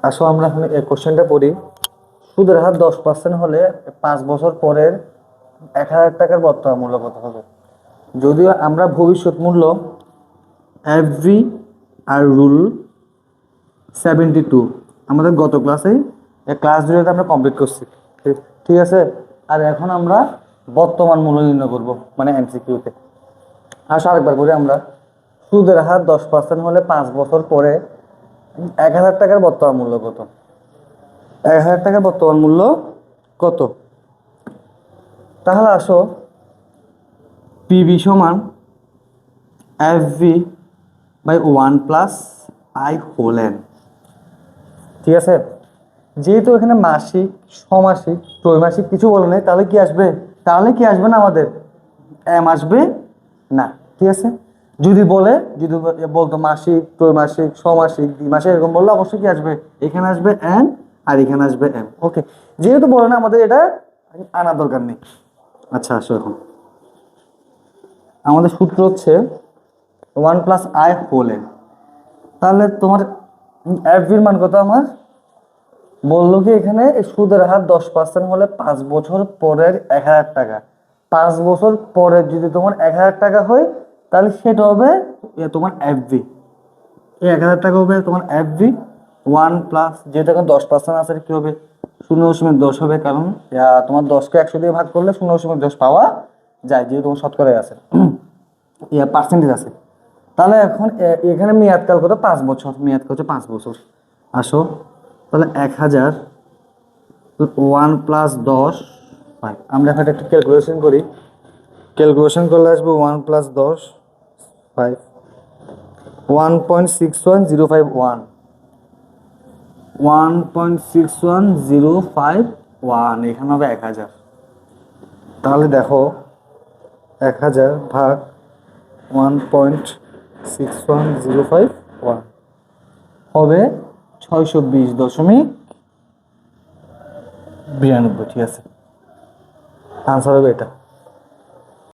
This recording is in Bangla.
আসো আমরা এখন এই কোশ্চেনটা পড়ি। সুদের হার 10% হলে 5 বছর পরের 1,000 টাকার বর্তমান মূল্য কত হবে? যদিও আমরা ভবিষ্যৎ মূল্য এভরি আর রুল 72 আমাদের গত ক্লাসে ক্লাস 0 আমরা কমপ্লিট করছি। ঠিক আছে, আর এখন আমরা বর্তমান মূল্য নির্ণয় করব, মানে এমসিকিউতে। আসো আরেকবার বলি আমরা। সুদের হার 10% হলে 5 বছর পরে 1,000 টাকার বর্তমান মূল্য কত? 1,000 টাকার বর্তমান মূল্য কত? তাহলে আসো, পিবি সমান F V by 1 + I whole n. ঠিক আছে, যেহেতু এখানে মাসিক, ষমাসিক, ত্রৈমাসিক কিছু বলে নেই, তাহলে কি আসবে? না আমাদের এম আসবে না। ঠিক আছে, যদি বলতো মাসিক, ত্রৈমাসিক, ষমাসিক, দ্বিমাসিক এরকম বললে অবশ্যই কি আসবে? এখানে আসবে এন আর এখানে আসবে এম। ওকে, যেহেতু বলে না আমাদের এটা আনার দরকার নেই। আচ্ছা আসো, এখন আমাদের সূত্র হচ্ছে 1 + I হোল এন। তাহলে তোমার এফ ভির মান কত? আমার বললো কি এখানে সুদের হার 10% হলে 5 বছর পরের 1,000 টাকা। 5 বছর পরে যদি তোমার 1,000 টাকা হয়, তাহলে সেটা হবে তোমার এফ ভি। এই 1,000 টাকা হবে তোমার এফ ভি। 1 + যেহেতু এখন 10% আছে, কি হবে? 0.10 হবে, কারণ তোমার 10কে 100 দিয়ে ভাগ করলে 0.10 পাওয়া যায়, যেহেতু তোমার শতকরা আছে, পার্সেন্টেজ আছে। তাহলে এখন এখানে মেয়াদকাল কত? 5 বছর। মেয়াদকাল হচ্ছে 5 বছর। আসো, তাহলে 1,000 1 + 10 আমরা এখন একটা ক্যালকুলেশন করি। ক্যালকুলেশন করলে আসবে 1 + 10 5 1.61051 1.61051 এখানে হবে 1,000। তাহলে দেখো 1,000 ভাগ 1.61051 হবে 620.92। ঠিক আছে, আনসার হবে এটা।